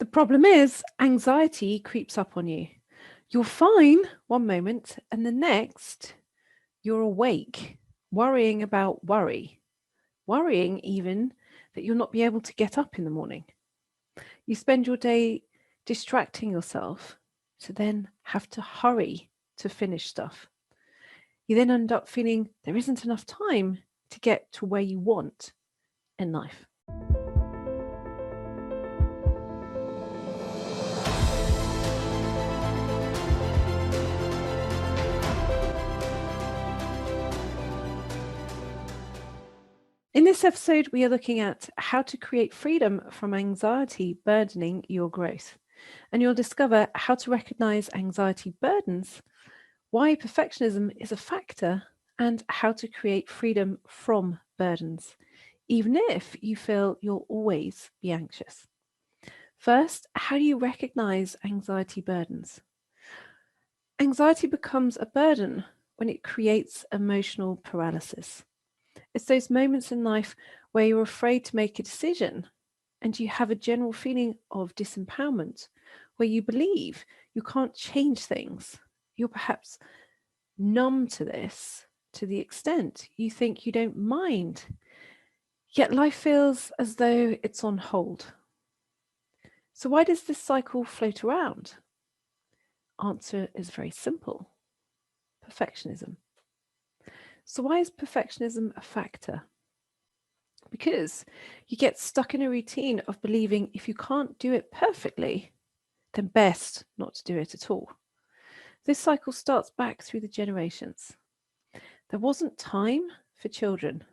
The problem is anxiety creeps up on you. You're fine one moment, and the next, you're awake, worrying about worrying even that you'll not be able to get up in the morning. You spend your day distracting yourself to then have to hurry to finish stuff. You then end up feeling there isn't enough time to get to where you want in life. In this episode, we are looking at how to create freedom from anxiety burdening your growth. And you'll discover how to recognize anxiety burdens, why perfectionism is a factor, and how to create freedom from burdens, even if you feel you'll always be anxious. First, how do you recognize anxiety burdens? Anxiety becomes a burden when it creates emotional paralysis. It's those moments in life where you're afraid to make a decision and you have a general feeling of disempowerment, where you believe you can't change things. You're perhaps numb to this to the extent you think you don't mind, yet life feels as though it's on hold. So why does this cycle float around? Answer is very simple: perfectionism. So why is perfectionism a factor? Because you get stuck in a routine of believing if you can't do it perfectly, then best not to do it at all. This cycle starts back through the generations. There wasn't time for children.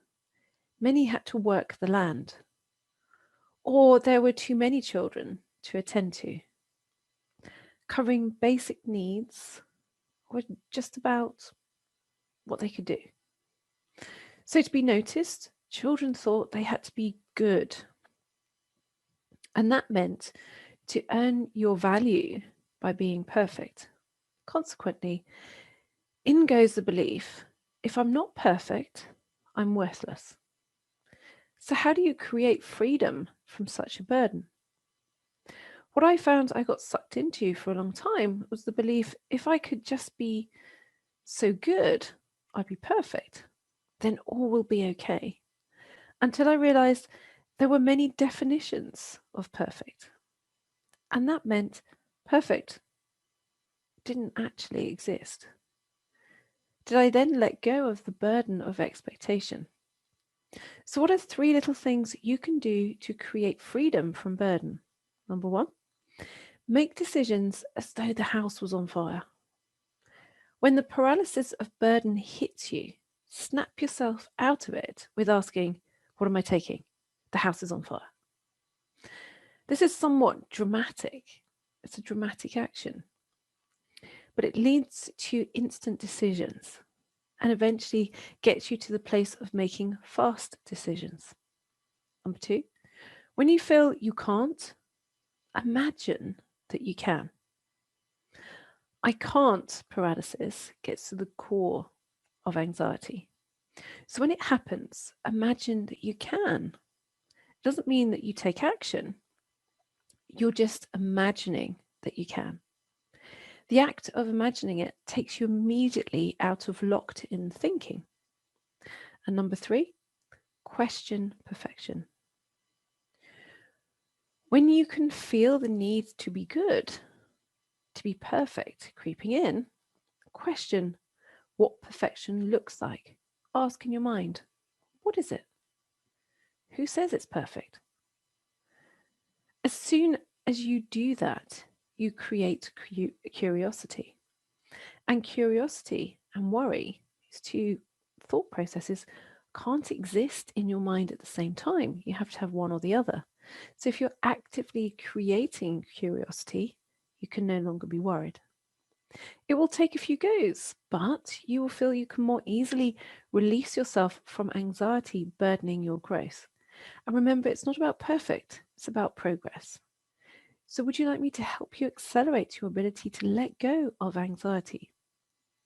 Many had to work the land. Or there were too many children to attend to. Covering basic needs were just about what they could do. So to be noticed, children thought they had to be good. And that meant to earn your value by being perfect. Consequently, in goes the belief, if I'm not perfect, I'm worthless. So how do you create freedom from such a burden? What I found I got sucked into for a long time was the belief, if I could just be so good, I'd be perfect, then all will be okay. Until I realized there were many definitions of perfect. And that meant perfect didn't actually exist. Did I then let go of the burden of expectation? So what are 3 little things you can do to create freedom from burden? Number 1, make decisions as though the house was on fire. When the paralysis of burden hits you, snap yourself out of it with asking, what am I taking? The house is on fire. This is somewhat dramatic. It's a dramatic action, but it leads to instant decisions and eventually gets you to the place of making fast decisions. Number 2, when you feel you can't, imagine that you can. I can't paralysis gets to the core of anxiety. So when it happens, imagine that you can. It doesn't mean that you take action. You're just imagining that you can. The act of imagining it takes you immediately out of locked-in thinking. And number 3, question perfection. When you can feel the need to be good, to be perfect creeping in, question what perfection looks like. Ask in your mind, what is it? Who says it's perfect? As soon as you do that, you create curiosity. And curiosity and worry, these 2 thought processes, can't exist in your mind at the same time. You have to have one or the other. So if you're actively creating curiosity, you can no longer be worried. It will take a few goes, but you will feel you can more easily release yourself from anxiety burdening your growth. And remember, it's not about perfect, it's about progress. So would you like me to help you accelerate your ability to let go of anxiety?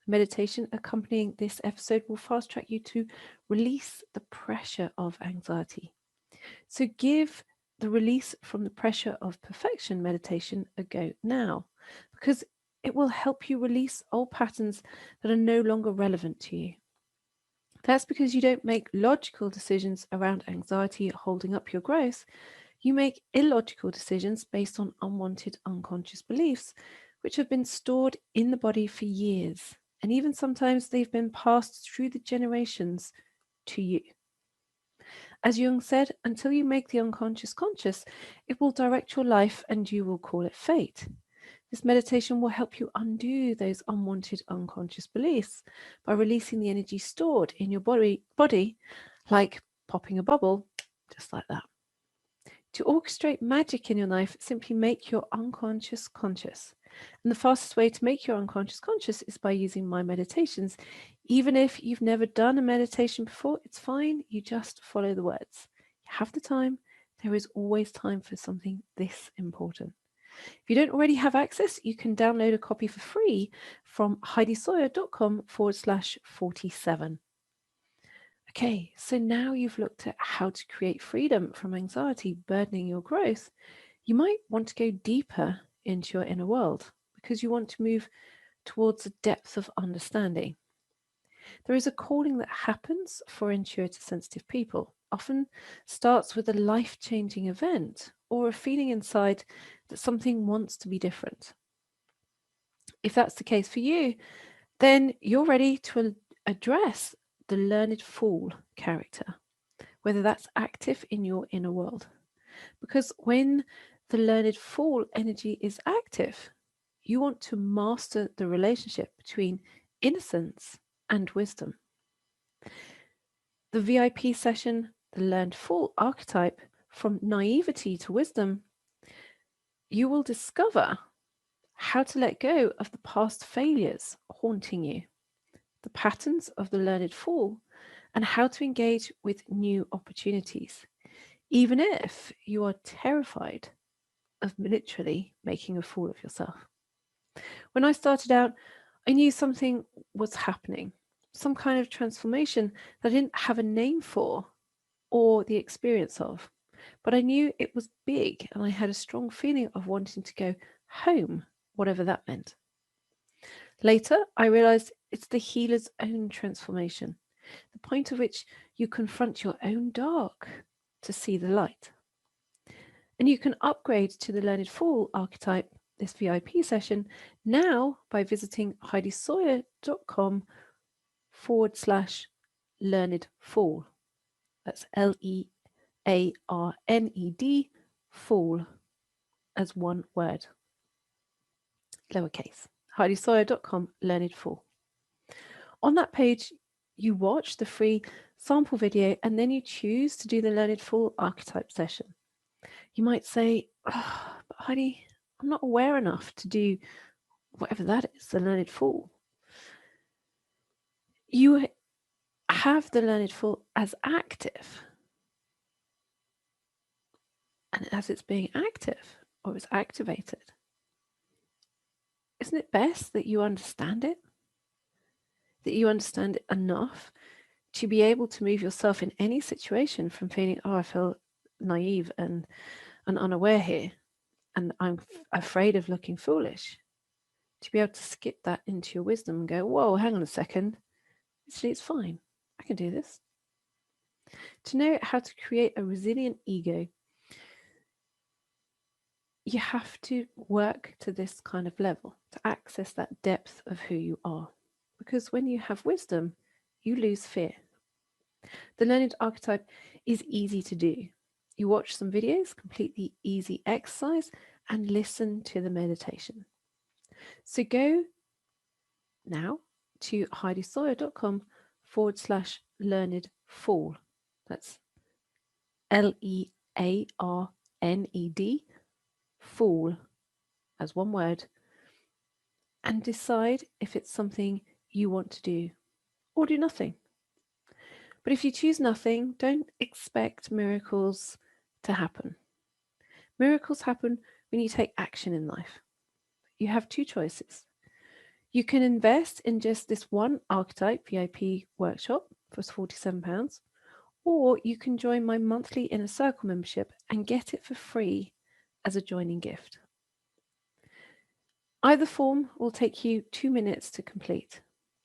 Meditation accompanying this episode will fast track you to release the pressure of anxiety. So give the release from the pressure of perfection meditation a go now, because it will help you release old patterns that are no longer relevant to you. That's because you don't make logical decisions around anxiety holding up your growth. You make illogical decisions based on unwanted unconscious beliefs, which have been stored in the body for years. And even sometimes they've been passed through the generations to you. As Jung said, until you make the unconscious conscious, it will direct your life and you will call it fate. This meditation will help you undo those unwanted unconscious beliefs by releasing the energy stored in your body like popping a bubble, just like that. To orchestrate magic in your life, simply make your unconscious conscious. And the fastest way to make your unconscious conscious is by using my meditations. Even if you've never done a meditation before, it's fine. You just follow the words. You have the time. There is always time for something this important. If you don't already have access, you can download a copy for free from heidisawyer.com/47. Okay, so now you've looked at how to create freedom from anxiety burdening your growth. You might want to go deeper into your inner world because you want to move towards a depth of understanding. There is a calling that happens for intuitive sensitive people, often starts with a life-changing event or a feeling inside that something wants to be different. If that's the case for you, then you're ready to address the learned fool character, whether that's active in your inner world. Because when the learned fool energy is active, you want to master the relationship between innocence and wisdom. The VIP session, the learned fool archetype, from naivety to wisdom, you will discover how to let go of the past failures haunting you, the patterns of the learned fool, and how to engage with new opportunities, even if you are terrified of literally making a fool of yourself. When I started out, I knew something was happening, some kind of transformation that I didn't have a name for or the experience of, but I knew it was big and I had a strong feeling of wanting to go home, whatever that meant. Later, I realized it's the healer's own transformation, the point at which you confront your own dark to see the light. And you can upgrade to the Learned Fool archetype, this VIP session, now by visiting heidisawyer.com/learned fool. That's LEARNED fool as one word, lowercase. heidisawyer.com/learned fool. On that page, you watch the free sample video and then you choose to do the Learned Fool archetype session. You might say, oh, but Heidi, I'm not aware enough to do whatever that is, the Learned Fool. You have the Learned Fool as active. And as it's being active or it's activated, isn't it best that you understand it? That you understand it enough to be able to move yourself in any situation from feeling, oh, I feel naive and unaware here, and I'm afraid of looking foolish, to be able to skip that into your wisdom and go, whoa, hang on a second. Actually, it's fine. I can do this. To know how to create a resilient ego, you have to work to this kind of level to access that depth of who you are. Because when you have wisdom, you lose fear. The learned archetype is easy to do. You watch some videos, complete the easy exercise, and listen to the meditation. So go now to heidisawyer.com/learned fool. That's LEARNED fool as one word, and decide if it's something you want to do or do nothing. But if you choose nothing, don't expect miracles to happen. Miracles happen when you take action in life. You have two choices. You can invest in just this one archetype VIP workshop for £47, or you can join my monthly Inner Circle membership and get it for free as a joining gift. Either form will take you 2 minutes to complete.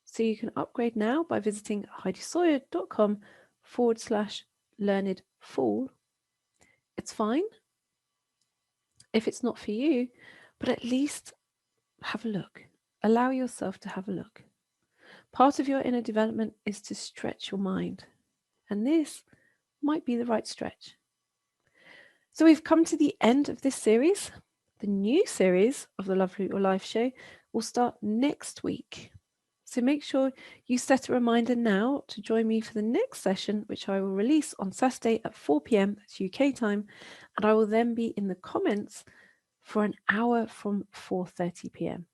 So you can upgrade now by visiting heidisawyer.com/learnedfool. It's fine if it's not for you, but at least have a look. Allow yourself to have a look. Part of your inner development is to stretch your mind, and this might be the right stretch. So we've come to the end of this series. The new series of the Love Root Your Life show will start next week. So make sure you set a reminder now to join me for the next session, which I will release on Saturday at 4 p.m. That's UK time, and I will then be in the comments for an hour from 4:30 p.m.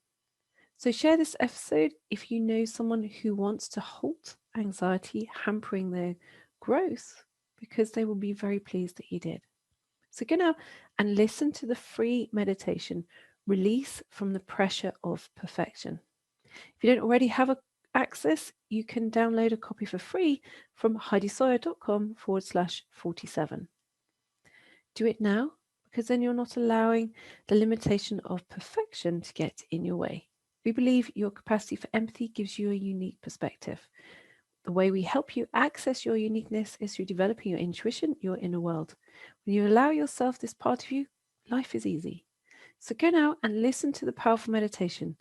So share this episode if you know someone who wants to halt anxiety hampering their growth, because they will be very pleased that you did. So go now and listen to the free meditation, Release from the Pressure of Perfection. If you don't already have access, you can download a copy for free from heidisawyer.com/47. Do it now, because then you're not allowing the limitation of perfection to get in your way. We believe your capacity for empathy gives you a unique perspective. The way we help you access your uniqueness is through developing your intuition, your inner world. When you allow yourself this part of you, life is easy. So go now and listen to the powerful meditation.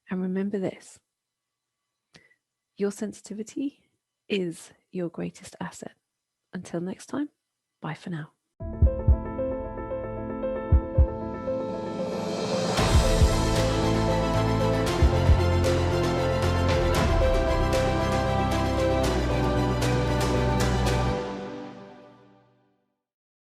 And remember this: your sensitivity is your greatest asset. Until next time, bye for now.